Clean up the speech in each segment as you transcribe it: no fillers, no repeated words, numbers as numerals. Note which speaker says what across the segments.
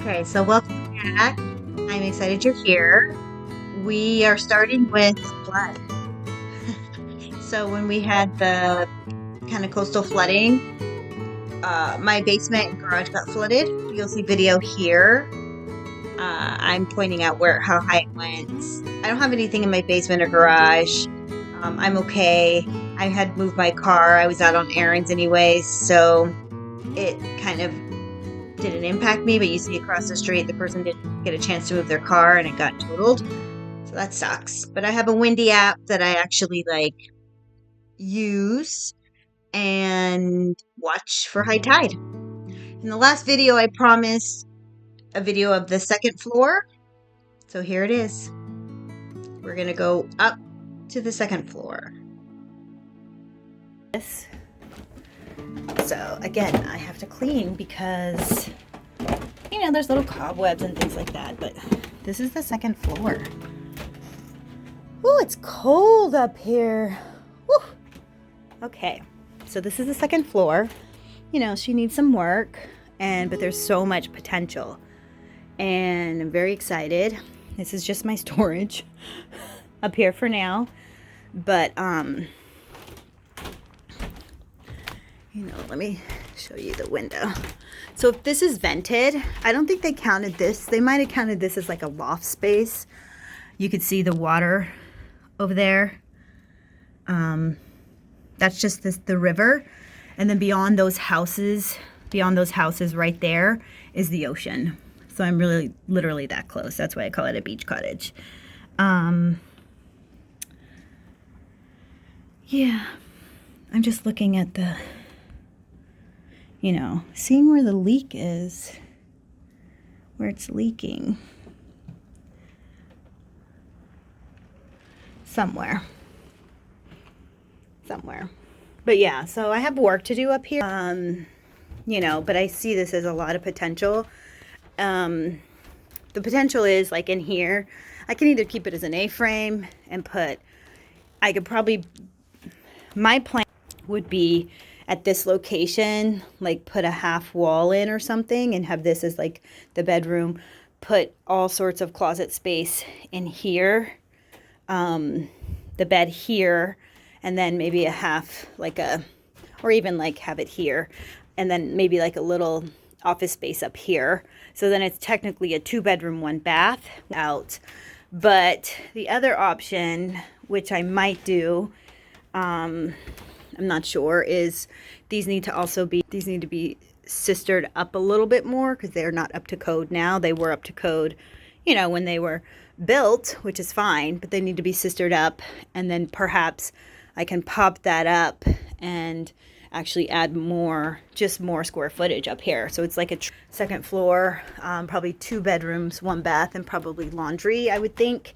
Speaker 1: Okay, so welcome back. I'm excited you're here. We are starting with flood. So when we had the kind of coastal flooding, my basement and garage got flooded. You'll see video here. I'm pointing out how high it went. I don't have anything in my basement or garage. I'm okay. I had moved my car. I was out on errands anyways, so it kind of didn't impact me, but you see across the street, the person didn't get a chance to move their car and it got totaled. So that sucks. But I have a windy app that I actually use and watch for high tide. In the last video, I promised a video of the second floor. So here it is. We're going to go up to the second floor. So again, I have to clean because, there's little cobwebs and things like that, but this is the second floor. Oh, it's cold up here. Woo. Okay, so this is the second floor. She needs some work, but there's so much potential, and I'm very excited. This is just my storage up here for now, but let me show you the window. So if this is vented, I don't think they counted this. They might have counted this as like a loft space. You could see the water over there. That's just the river. And then beyond those houses right there is the ocean. So I'm really literally that close. That's why I call it a beach cottage. Yeah, I'm just looking at the, seeing where the leak is, where it's leaking. Somewhere. But yeah, so I have work to do up here, but I see this as a lot of potential. The potential is like in here, I can either keep it as an A-frame and my plan would be at this location, like put a half wall in or something and have this as like the bedroom, put all sorts of closet space in here, the bed here, and then maybe a half or even have it here, and then maybe like a little office space up here. So then it's technically a 2-bedroom, 1-bath out. But the other option, which I might do, I'm not sure, is these need to be sistered up a little bit more because they're not up to code now. They were up to code, when they were built, which is fine, but they need to be sistered up, and then perhaps I can pop that up and actually add more square footage up here. So it's like a second floor, probably 2 bedrooms, 1 bath, and probably laundry, I would think.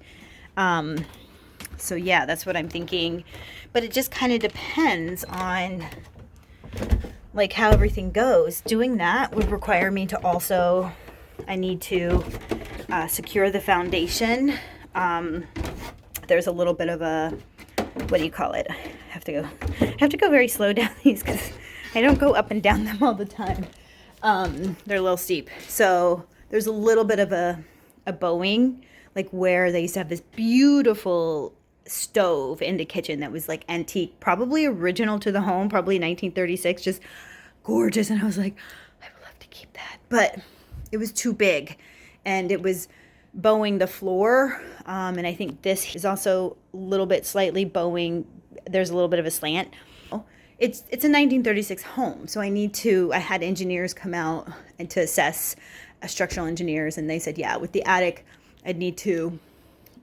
Speaker 1: So yeah, that's what I'm thinking. But it just kind of depends on how everything goes. Doing that would require me to also, I need to secure the foundation. There's a little bit of a, what do you call it? I have to go very slow down these because I don't go up and down them all the time. They're a little steep. So there's a little bit of a bowing, like where they used to have this beautiful stove in the kitchen that was like antique, probably original to the home, probably 1936, just gorgeous. And I was like, I would love to keep that, but it was too big and it was bowing the floor. And I think this is also a little bit slightly bowing. There's a little bit of a slant. It's a 1936 home. So I had engineers come out and to assess, structural engineers. And they said, yeah, with the attic, I'd need to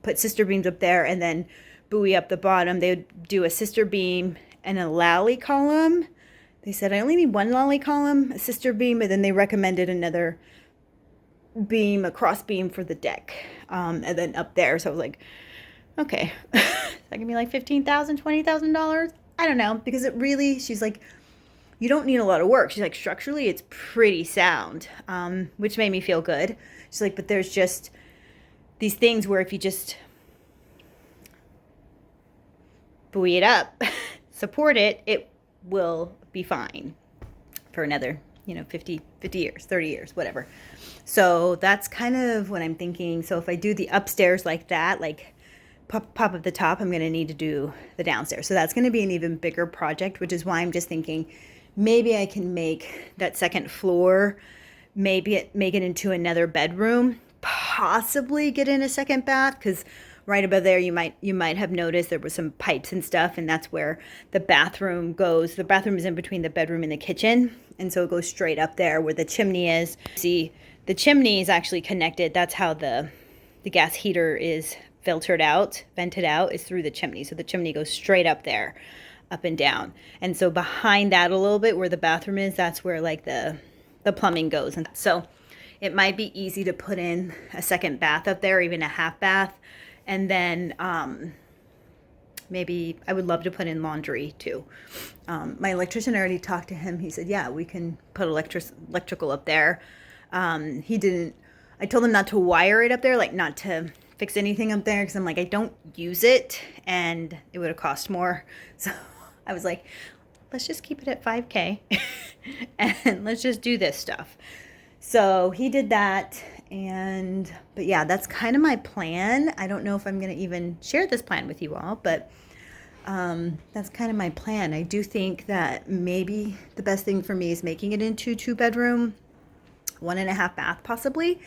Speaker 1: put sister beams up there and then buoy up the bottom. They would do a sister beam and a lally column. They said, I only need 1 lally column, a sister beam, but then they recommended another beam, a cross beam for the deck, and then up there. So I was like, okay, that can be like $15,000, $20,000. I don't know, because she's like, you don't need a lot of work. She's like, structurally, it's pretty sound, which made me feel good. She's like, but there's just these things where if you just buoy it up, support it, it will be fine for another 50 years, 30 years, whatever. So that's kind of what I'm thinking. So if I do the upstairs like that, like pop up the top, I'm going to need to do the downstairs. So that's going to be an even bigger project, which is why I'm just thinking maybe I can make that second floor, make it into another bedroom, possibly get in a second bath, because right above there you might have noticed there was some pipes and stuff, and that's where the bathroom goes. The bathroom is in between the bedroom and the kitchen, and so it goes straight up there where the chimney is. See, the chimney is actually connected. That's how the gas heater is vented out, is through the chimney. So the chimney goes straight up there, up and down. And so behind that a little bit where the bathroom is, that's where like the plumbing goes. And so it might be easy to put in a second bath up there, even a half bath. And then maybe I would love to put in laundry too. My electrician, already talked to him. He said, yeah, we can put electrical up there. I told him not to wire it up there, like not to fix anything up there, because I'm like, I don't use it and it would have cost more. So I was like, let's just keep it at 5K and let's just do this stuff. So he did that. But yeah, that's kind of my plan. I don't know if I'm going to even share this plan with you all, but that's kind of my plan. I do think that maybe the best thing for me is making it into 2-bedroom, 1.5 bath possibly,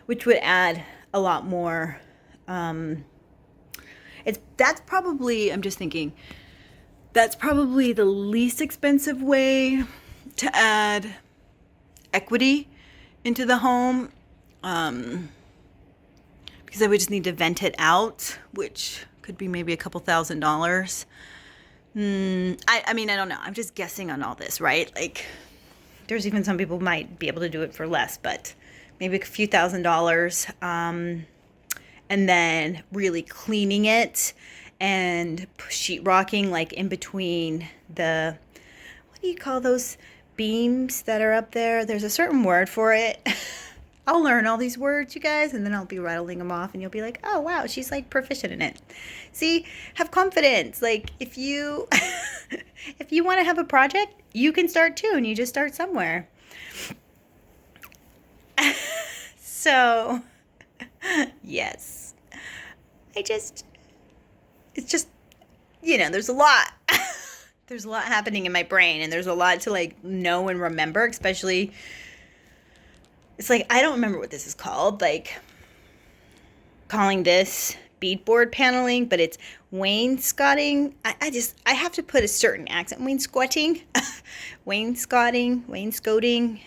Speaker 1: which would add a lot more. That's probably, I'm just thinking, that's probably the least expensive way to add equity into the home, because I would just need to vent it out, which could be maybe a couple $1,000s. I mean, I don't know. I'm just guessing on all this, right? Like, there's even some people might be able to do it for less, but maybe a few $1,000s. And then really cleaning it and sheetrocking, like in between the, what do you call those beams that are up there? There's a certain word for it. I'll learn all these words, you guys, and then I'll be rattling them off, and you'll be like, oh, wow, she's like proficient in it. See, have confidence. Like, if you if you want to have a project, you can start too, and you just start somewhere. So, yes. It's just, there's a lot. There's a lot happening in my brain, and there's a lot to like know and remember, especially, it's like, I don't remember what this is called, like calling this beadboard paneling, but it's wainscotting. I have to put a certain accent. Wainscotting, wainscoting.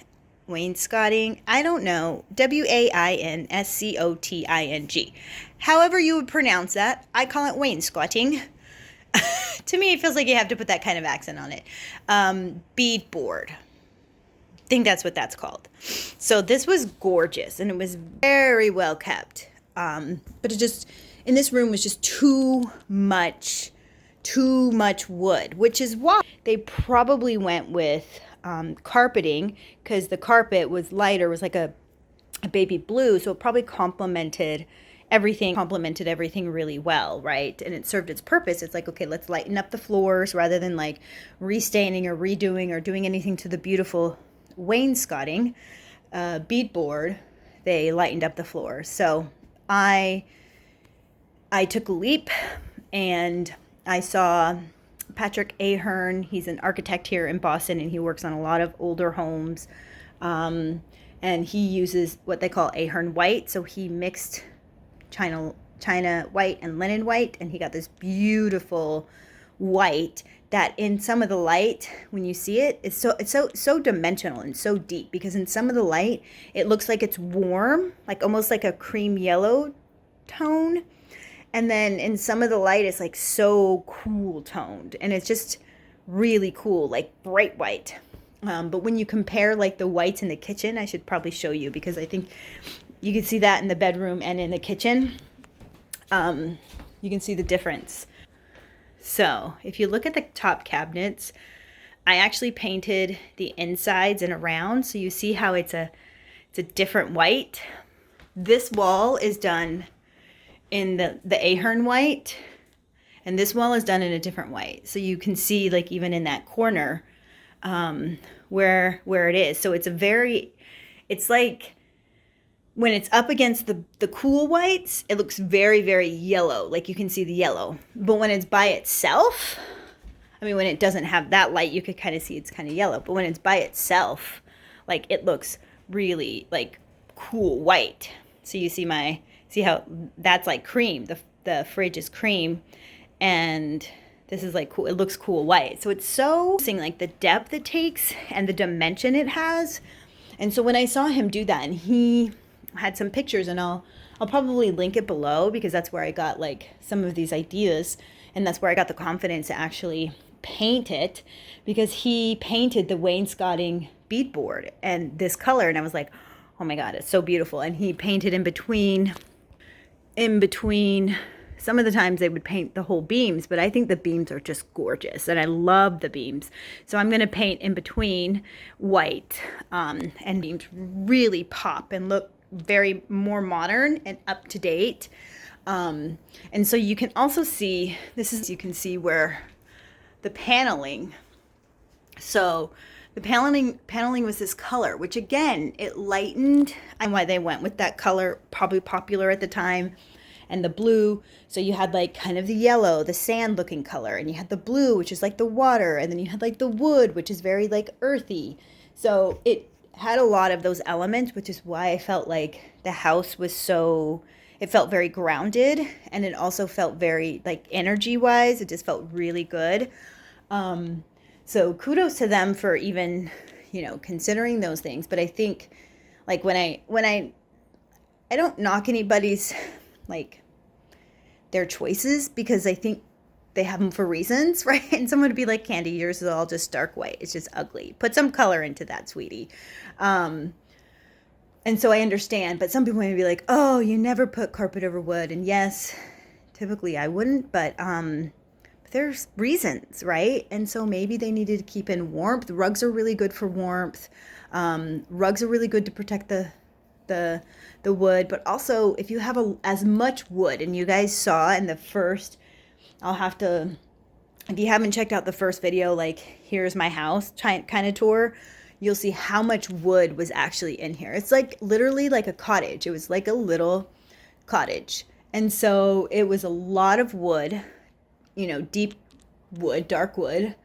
Speaker 1: I don't know. wainscoting. However you would pronounce that, I call it wainscoting. To me, it feels like you have to put that kind of accent on it. Beadboard. I think that's what that's called. So this was gorgeous, and it was very well kept. But it just, in this room, was just too much wood, which is why they probably went with carpeting, because the carpet was lighter, was like a baby blue, so it probably complemented everything really well, right? And it served its purpose. It's like, okay, let's lighten up the floors rather than like restaining or redoing or doing anything to the beautiful wainscoting beadboard. They lightened up the floors. So I took a leap, and I saw Patrick Ahearn. He's an architect here in Boston, and he works on a lot of older homes. And he uses what they call Ahearn white. So he mixed China white and linen white, and he got this beautiful white that in some of the light, when you see it, it's so dimensional and so deep, because in some of the light it looks like it's warm, like almost like a cream yellow tone, and then in some of the light it's like so cool toned, and it's just really cool, like bright white. But when you compare like the whites in the kitchen, I should probably show you, because I think you can see that in the bedroom and in the kitchen. You can see the difference. So if you look at the top cabinets, I actually painted the insides and around, so you see how it's a different white. This wall is done in the Ahearn white, and this wall is done in a different white. So you can see, like, even in that corner, where it is. So it's like when it's up against the cool whites, it looks very, very yellow. Like you can see the yellow. But when it's by itself, I mean, when it doesn't have that light, you could kind of see it's kind of yellow. But when it's by itself, like it looks really like cool white. So you see how that's like cream. The fridge is cream, and this is like cool. It looks cool white. So it's so interesting, like the depth it takes and the dimension it has. And so when I saw him do that, and he had some pictures, and I'll probably link it below, because that's where I got like some of these ideas, and that's where I got the confidence to actually paint it, because he painted the wainscoting beadboard and this color, and I was like, oh my god, it's so beautiful. And he painted in between. Some of the times they would paint the whole beams, but I think the beams are just gorgeous, and I love the beams. So I'm going to paint in between white, and beams really pop and look very more modern and up to date. And so you can also see, you can see where the paneling, so the paneling was this color, which again, it lightened, and why they went with that color, probably popular at the time, and the blue. So you had like kind of the yellow, the sand looking color, and you had the blue, which is like the water, and then you had like the wood, which is very like earthy. So it had a lot of those elements, which is why I felt like the house was it felt very grounded, and it also felt very like energy wise, it just felt really good. So kudos to them for even, considering those things. But I think like when I don't knock anybody's like their choices, because I think they have them for reasons, right? And someone would be like, Candy, yours is all just dark white. It's just ugly. Put some color into that, sweetie. And so I understand, but some people may be like, oh, you never put carpet over wood. And yes, typically I wouldn't, but there's reasons, right? And so maybe they needed to keep in warmth. Rugs are really good for warmth. Rugs are really good to protect the wood, but also if you have as much wood, and you guys saw in the first, if you haven't checked out the first video, like here's my house kind of tour, you'll see how much wood was actually in here. It's like literally like a cottage. It was like a little cottage. And so it was a lot of wood, deep wood, dark wood,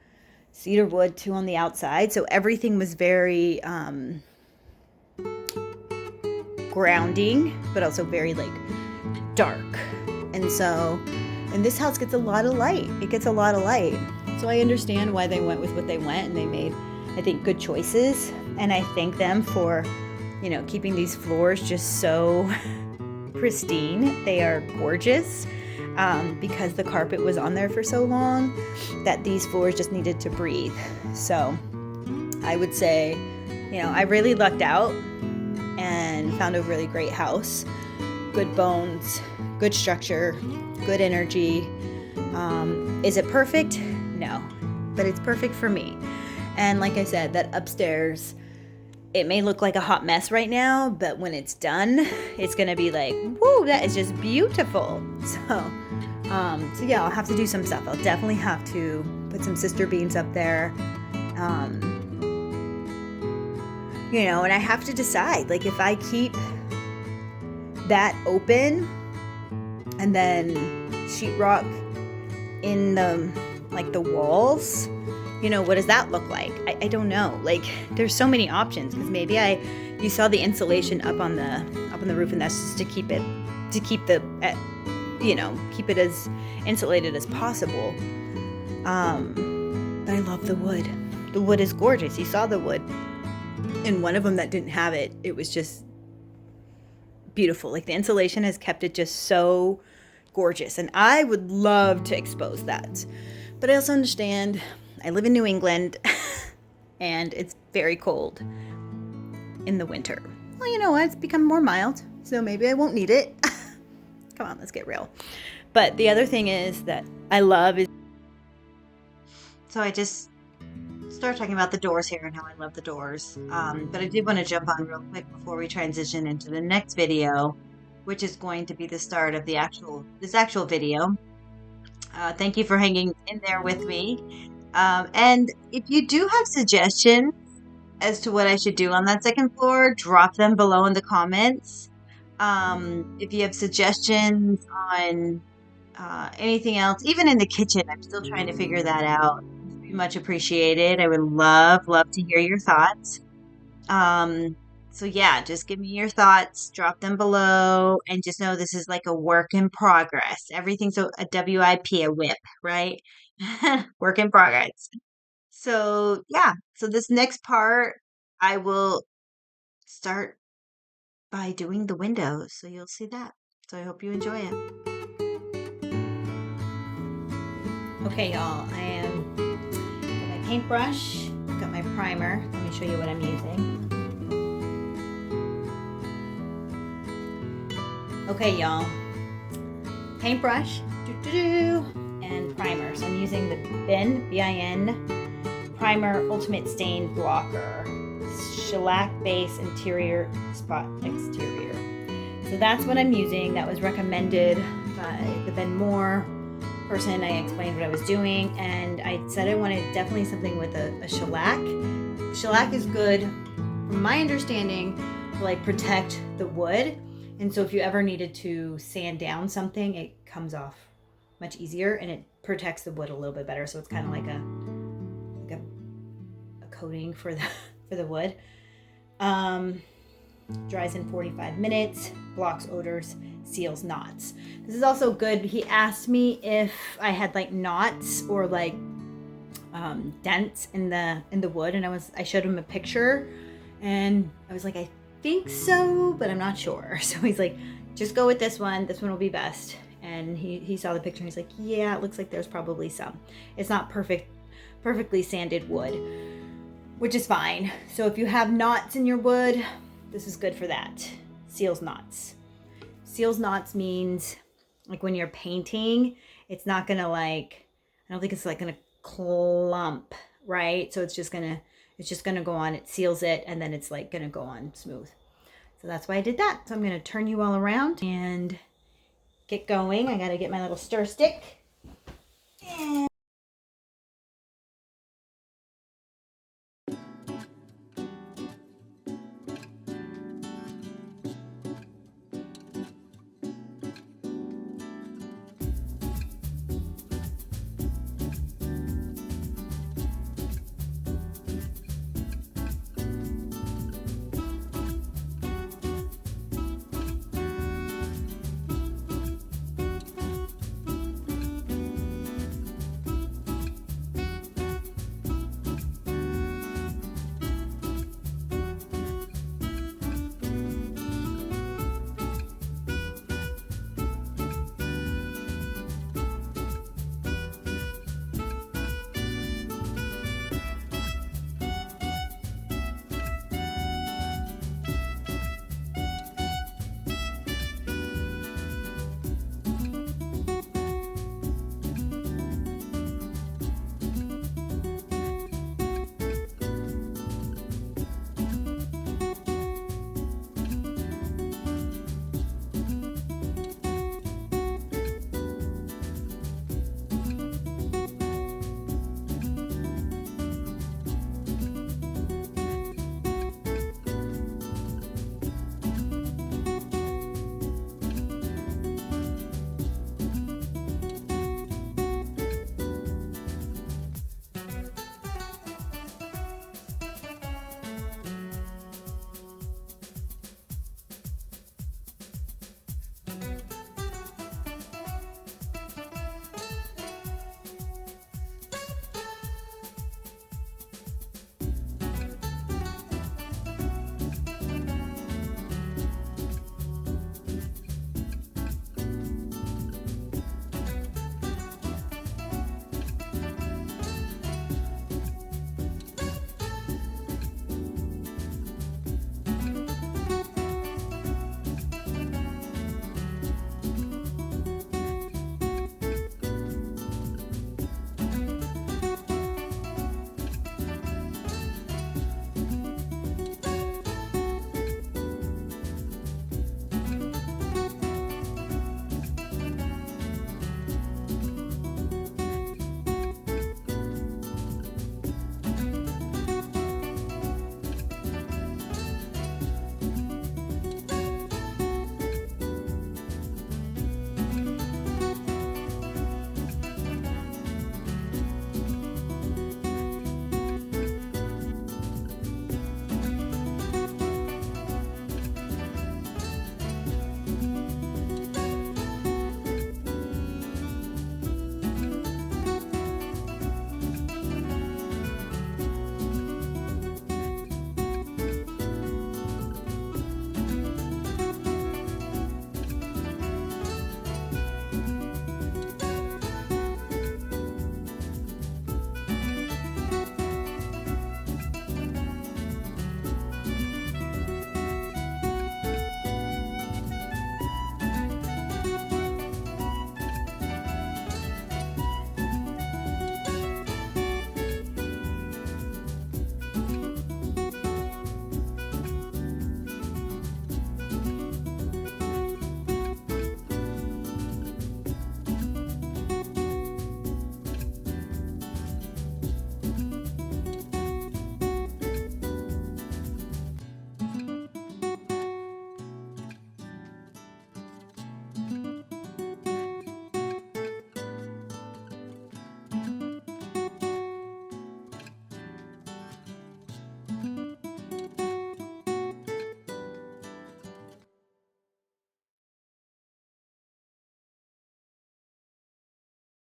Speaker 1: cedar wood too on the outside. So everything was very grounding, but also very like dark. And this house gets a lot of light. It gets a lot of light. So I understand why they went with what they went, and they made, I think, good choices. And I thank them for, keeping these floors just so pristine. They are gorgeous. Because the carpet was on there for so long that these floors just needed to breathe. So I would say, I really lucked out and found a really great house. Good bones, good structure, good energy. Is it perfect? No, but it's perfect for me. And like I said, that upstairs, it may look like a hot mess right now, but when it's done, it's going to be like, whoa, that is just beautiful. So yeah, I'll have to do some stuff. I'll definitely have to put some sister beans up there. And I have to decide, like, if I keep that open and then sheetrock in the walls, what does that look like? I don't know. Like, there's so many options, because maybe you saw the insulation up on the roof, and that's just to keep it as insulated as possible. But I love the wood. The wood is gorgeous. You saw the wood. And one of them that didn't have it, it was just beautiful. Like, the insulation has kept it just so gorgeous. And I would love to expose that. But I also understand I live in New England and it's very cold in the winter. Well, you know what? It's become more mild, so maybe I won't need it. Come on, let's get real. But the other thing is that I love is... So I just started talking about the doors here and how I love the doors. But I did want to jump on real quick before we transition into the next video, which is going to be the start of this actual video. Thank you for hanging in there with me. And if you do have suggestions as to what I should do on that second floor, drop them below in the comments. If you have suggestions on anything else, even in the kitchen, I'm still trying to figure that out. Very much appreciated. I would love to hear your thoughts. So yeah, just give me your thoughts, drop them below, and just know this is like a work in progress. Everything's a WIP, a whip, right? Work in progress. So yeah, so this next part, I will start by doing the windows. So you'll see that. So I hope you enjoy it. Okay, y'all, I am got my paintbrush, got my primer. Let me show you what I'm using. Okay, y'all, paintbrush, and primer. So I'm using the BIN Primer Ultimate Stain Blocker, Shellac Base Interior Spot Exterior. So that's what I'm using. That was recommended by the Ben Moore person. I explained what I was doing, and I said I wanted definitely something with a shellac. Shellac is good, from my understanding, to like protect the wood. And so if you ever needed to sand down something, it comes off much easier and it protects the wood a little bit better. So it's kind of like a coating for the wood. Dries in 45 minutes, blocks odors, seals knots. This is also good. He asked me if I had like knots or like dents in the wood, and I showed him a picture, and I was like, I think so, but I'm not sure. So he's like, just go with this one. This one will be best. And he saw the picture and he's like, yeah, it looks like there's probably some. It's not perfectly sanded wood, which is fine. So if you have knots in your wood, this is good for that. Seals knots. Seals knots means like when you're painting, it's not gonna like, I don't think it's like gonna clump, right? So it's just gonna go on. It seals it, and then it's like gonna go on smooth. So that's why I did that. So I'm gonna turn you all around and get going. I gotta get my little stir stick. And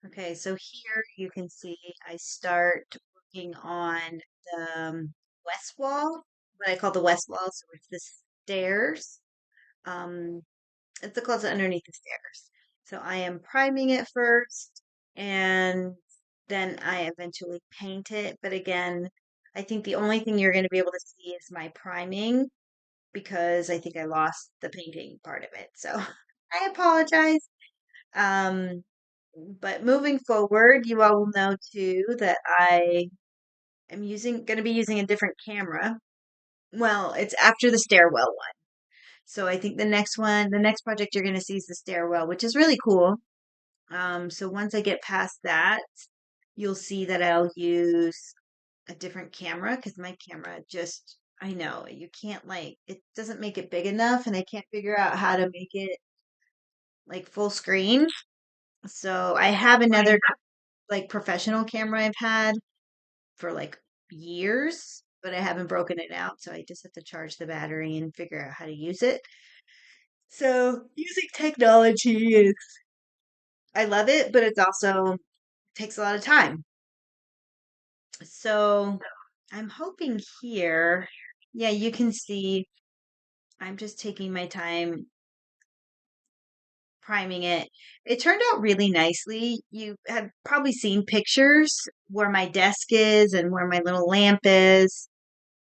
Speaker 1: Okay, so here you can see I start working on the west wall, what I call the west wall. So it's the stairs. Um, it's the closet underneath the stairs. So I am priming it first, and then I eventually paint it. But again, I think the only thing you're going to be able to see is my priming because I think I lost the painting part of it. So I apologize. Um, but moving forward, you all will know too that I am going to be using a different camera. Well, it's after the stairwell one. So I think the next project you're going to see is the stairwell, which is really cool. So once I get past that, you'll see that I'll use a different camera because my camera just, I know you can't it doesn't make it big enough and I can't figure out how to make it like full screen. So I have another like professional camera I've had for like years, but I haven't broken it out. So I just have to charge the battery and figure out how to use it. So using technology is, I love it, but it's also takes a lot of time. So I'm hoping here, yeah, you can see I'm just taking my time priming it. It turned out really nicely. You have probably seen pictures where my desk is and where my little lamp is.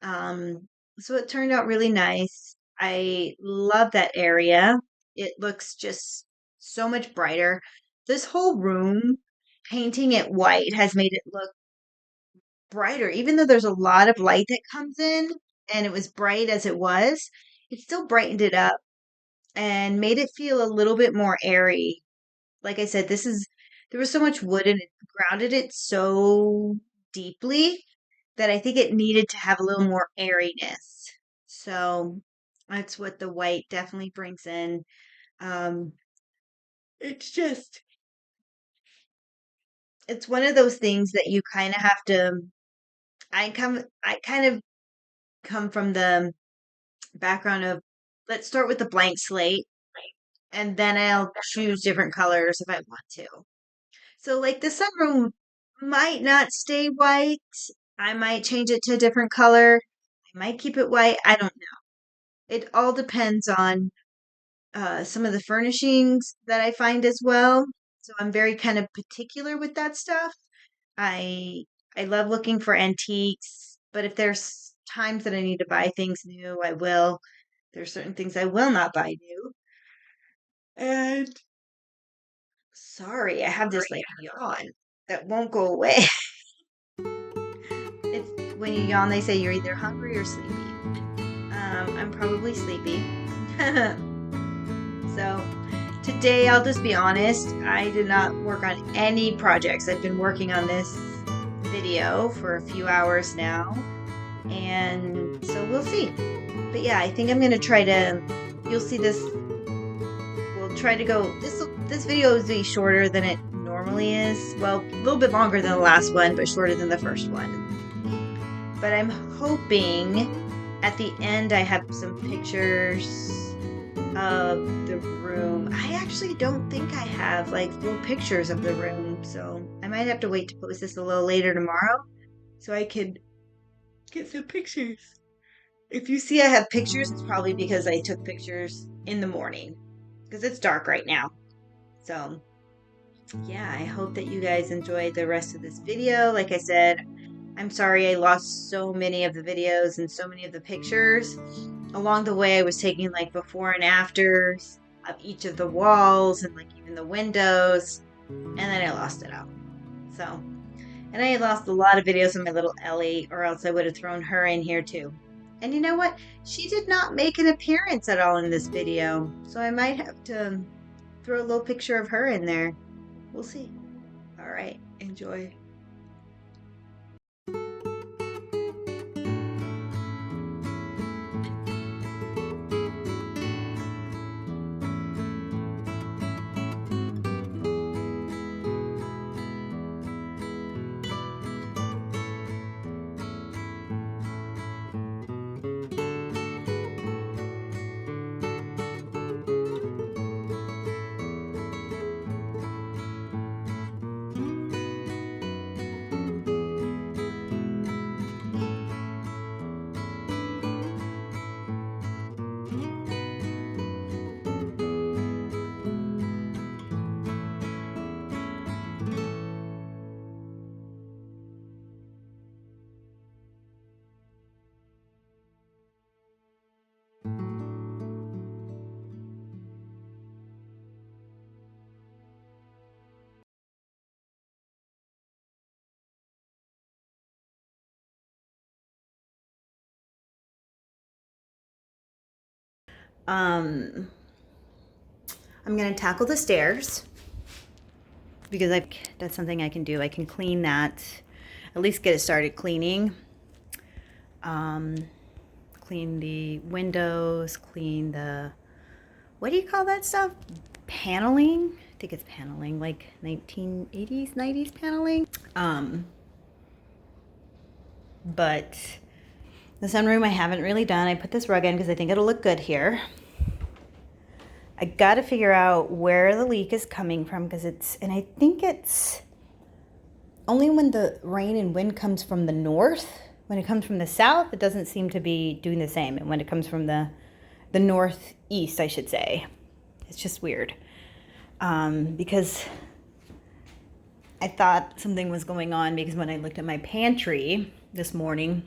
Speaker 1: So it turned out really nice. I love that area. It looks just so much brighter. This whole room, painting it white has made it look brighter. Even though there's a lot of light that comes in and it was bright as it was, it still brightened it up and made it feel a little bit more airy. Like I said, there was so much wood and it grounded it so deeply that I think it needed to have a little more airiness. So that's what the white definitely brings in. Um, it's just, it's one of those things that you kind of have to. I kind of come from the background of let's start with the blank slate, and then I'll choose different colors if I want to. So, like the sunroom might not stay white. I might change it to a different color. I might keep it white. I don't know. It all depends on some of the furnishings that I find as well. So I'm very kind of particular with that stuff. I I love looking for antiques, but if there's times that I need to buy things new, I will. There's certain things I will not buy new. And sorry, I have this like yawn that won't go away. It's when you yawn, they say you're either hungry or sleepy. I'm probably sleepy. So today, I'll just be honest, I did not work on any projects. I've been working on this video for a few hours now, and so we'll see. But yeah, I think I'm gonna try to, you'll see this, we'll try to go, this video is be shorter than it normally is. Well, a little bit longer than the last one, but shorter than the first one. But I'm hoping at the end I have some pictures of the room. I actually don't think I have like full pictures of the room, so I might have to wait to post this a little later tomorrow so I could get some pictures. If you see I have pictures, it's probably because I took pictures in the morning because it's dark right now. So yeah, I hope that you guys enjoy the rest of this video. Like I said, I'm sorry I lost so many of the videos and so many of the pictures. Along the way, I was taking like before and afters of each of the walls and like even the windows, and then I lost it all. So, and I lost a lot of videos of my little Ellie, or else I would have thrown her in here too. And you know what? She did not make an appearance at all in this video, so I might have to throw a little picture of her in there. We'll see. All right, enjoy. I'm going to tackle the stairs because that's something I can do. I can clean that, at least get it started cleaning. Clean the windows, clean the, what do you call that stuff? Paneling? I think it's paneling, like 1980s, 90s paneling. But the sunroom I haven't really done. I put this rug in because I think it'll look good here. I got to figure out where the leak is coming from because and I think it's only when the rain and wind comes from the north. When it comes from the south, it doesn't seem to be doing the same. And when it comes from the northeast, I should say, it's just weird. Because I thought something was going on because when I looked at my pantry this morning,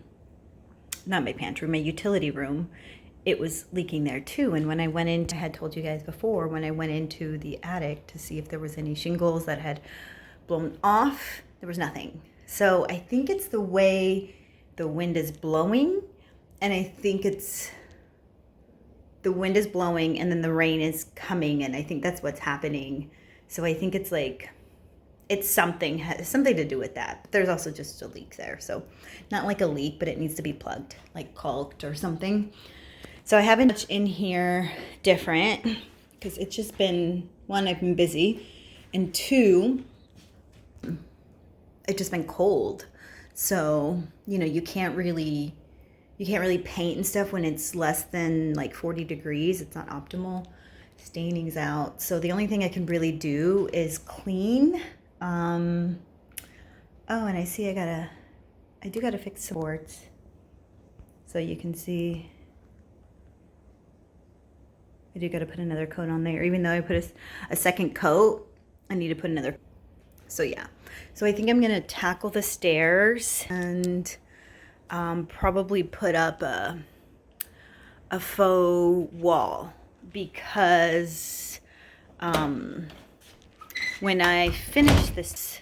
Speaker 1: not my pantry, my utility room, it was leaking there too. And when I went in, I had told you guys before, when I went into the attic to see if there was any shingles that had blown off, there was nothing. So I think it's the way the wind is blowing. And I think it's the wind is blowing and then the rain is coming. And I think that's what's happening. So I think it's like, it's something, has something to do with that. But there's also just a leak there. So not like a leak, but it needs to be plugged, like caulked or something. So I haven't much in here different because it's just been, one, I've been busy, and two, it's just been cold. So, you know, you can't really paint and stuff when it's less than like 40 degrees. It's not optimal. Staining's out. So the only thing I can really do is clean. Oh, and I see I do gotta fix some boards. So you can see I do gotta put another coat on there. Even though I put a second coat, I need to put another. So yeah. So I think I'm gonna tackle the stairs and probably put up a faux wall because when I finish this,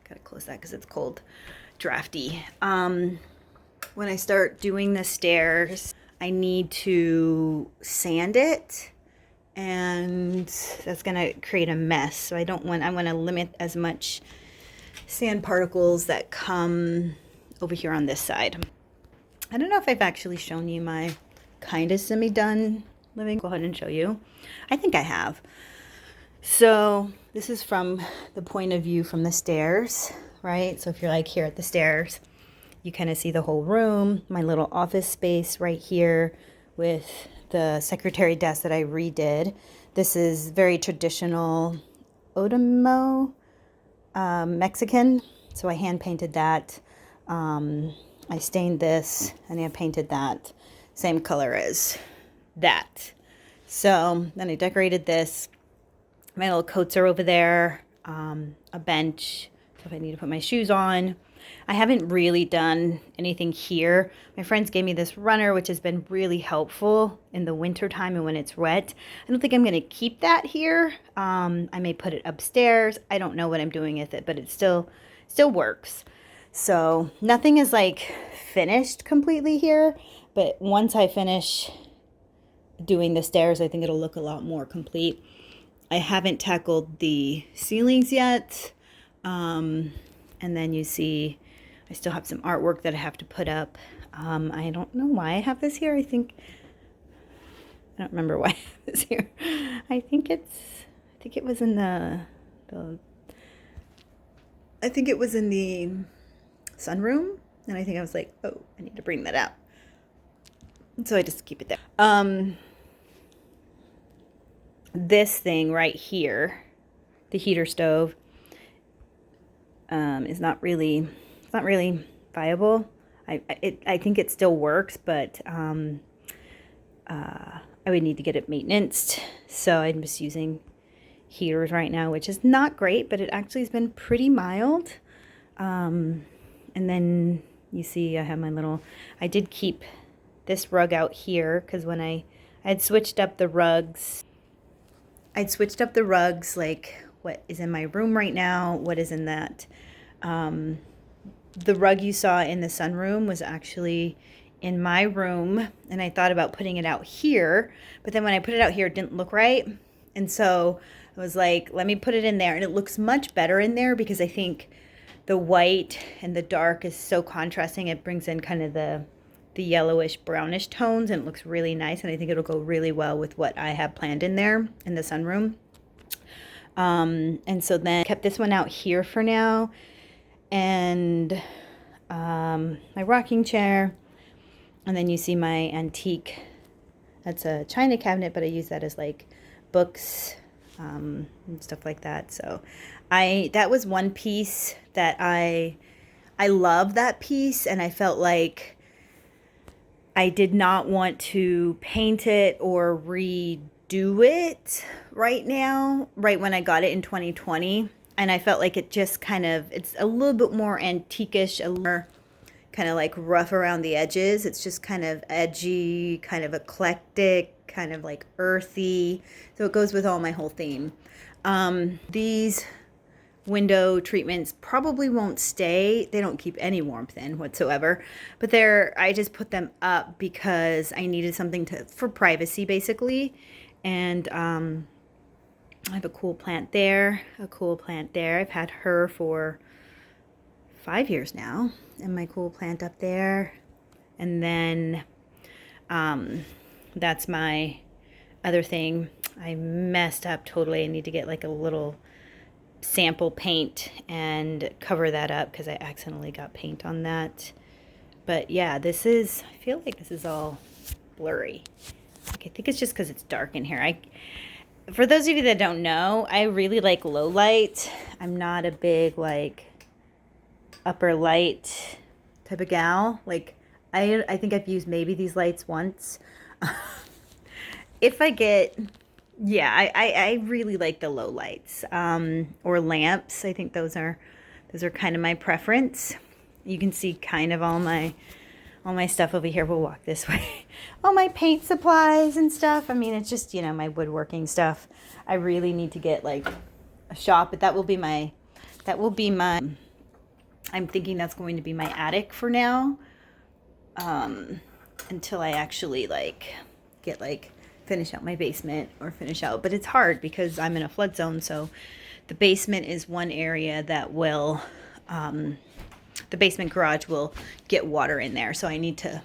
Speaker 1: gotta close that because it's cold, drafty. When I start doing the stairs, I need to sand it, and that's gonna create a mess. So I want to limit as much sand particles that come over here on this side. I don't know if I've actually shown you my kind of semi-done living. Go ahead and show you. I think I have. So this is from the point of view from the stairs, right? So if you're like here at the stairs, you kind of see the whole room, my little office space right here with the secretary desk that I redid. This is very traditional Otomo, Mexican. So I hand painted that. I stained this and I painted that same color as that. So then I decorated this. My little coats are over there, a bench, so if I need to put my shoes on. I haven't really done anything here. My friends gave me this runner, which has been really helpful in the winter time and when it's wet. I don't think I'm going to keep that here. I may put it upstairs. I don't know what I'm doing with it, but it still works. So nothing is like finished completely here, but once I finish doing the stairs, I think it'll look a lot more complete. I haven't tackled the ceilings yet. And then you see I still have some artwork that I have to put up. I don't know why I have this here. I don't remember why I have this here. I think it was in the sunroom. And I think I was like, oh, I need to bring that out. So I just keep it there. This thing right here, the heater stove, is not really viable. I think it still works, but I would need to get it maintenanced. So I'm just using heaters right now, which is not great, but it actually has been pretty mild. And then you see I have I did keep this rug out here because when I had switched up the rugs, like what is in my room right now, what is in that. The rug you saw in the sunroom was actually in my room, and I thought about putting it out here, but then when I put it out here, it didn't look right. And so I was like, let me put it in there. And it looks much better in there because I think the white and the dark is so contrasting. It brings in kind of the yellowish brownish tones, and it looks really nice. And I think it'll go really well with what I have planned in there in the sunroom. And so then kept this one out here for now. And my rocking chair. And then you see my antique, that's a china cabinet, but I use that as like books and stuff like that. So that was one piece that I love that piece, and I felt like I did not want to paint it or redo it right now, right when I got it in 2020. And I felt like it just it's a little bit more antique-ish, a little more kind of like rough around the edges. It's just kind of edgy, kind of eclectic, kind of like earthy. So it goes with all my whole theme. These window treatments probably won't stay. They don't keep any warmth in whatsoever. But I just put them up because I needed something for privacy basically. And I have a cool plant there, I've had her for 5 years now, and my cool plant up there. And then that's my other thing. I messed up totally. I need to get like a little sample paint and cover that up because I accidentally got paint on that. But yeah, I feel like this is all blurry. I think it's just because it's dark in here. For those of you that don't know, I really like low light. I'm not a big like upper light type of gal. Like I think I've used maybe these lights once. If I get, yeah, I really like the low lights or lamps. I think those are kind of my preference. You can see kind of all my stuff over here. We'll walk this way. All my paint supplies and stuff. I mean, it's just, my woodworking stuff. I really need to get like a shop, but that will be my I'm thinking that's going to be my attic for now, until I actually finish out my basement or finish out. But it's hard because I'm in a flood zone, so the basement is one area that will, the basement garage will get water in there. So I'd need to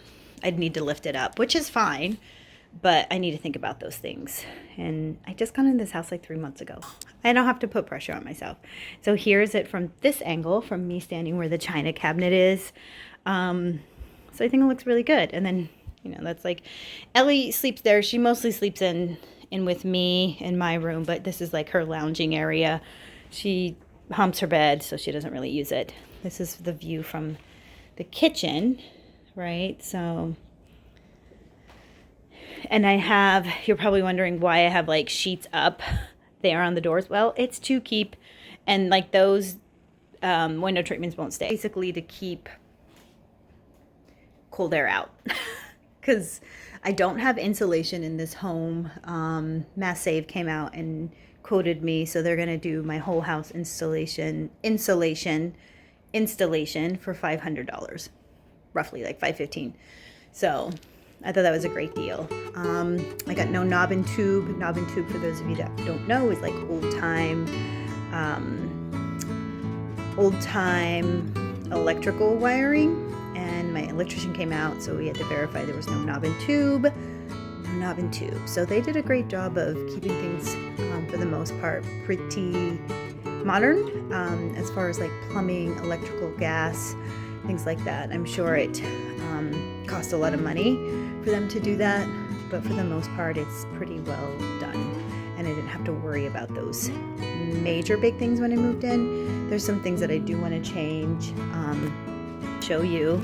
Speaker 1: lift it up, which is fine, but I need to think about those things. And I just got in this house like 3 months ago. I don't have to put pressure on myself. So here's it from this angle, from me standing where the china cabinet is. So I think it looks really good. And then, that's like, Ellie sleeps there. She mostly sleeps in with me in my room, but this is like her lounging area. She humps her bed, so she doesn't really use it. This is the view from the kitchen, right? So, and you're probably wondering why I have like sheets up there on the doors. Well, it's to keep, and like those window treatments won't stay. Basically to keep cold air out. Because I don't have insulation in this home. Mass Save came out and quoted me, so they're going to do my whole house insulation for $500, roughly like $515. So I thought that was a great deal. I got no knob and tube. Knob and tube, for those of you that don't know, is like old time electrical wiring. And my electrician came out, so we had to verify there was no knob and tube. So they did a great job of keeping things, for the most part, pretty modern, as far as like plumbing, electrical, gas, things like that. I'm sure it cost a lot of money for them to do that, but for the most part, it's pretty well done. And I didn't have to worry about those major big things when I moved in. There's some things that I do want to change, show you.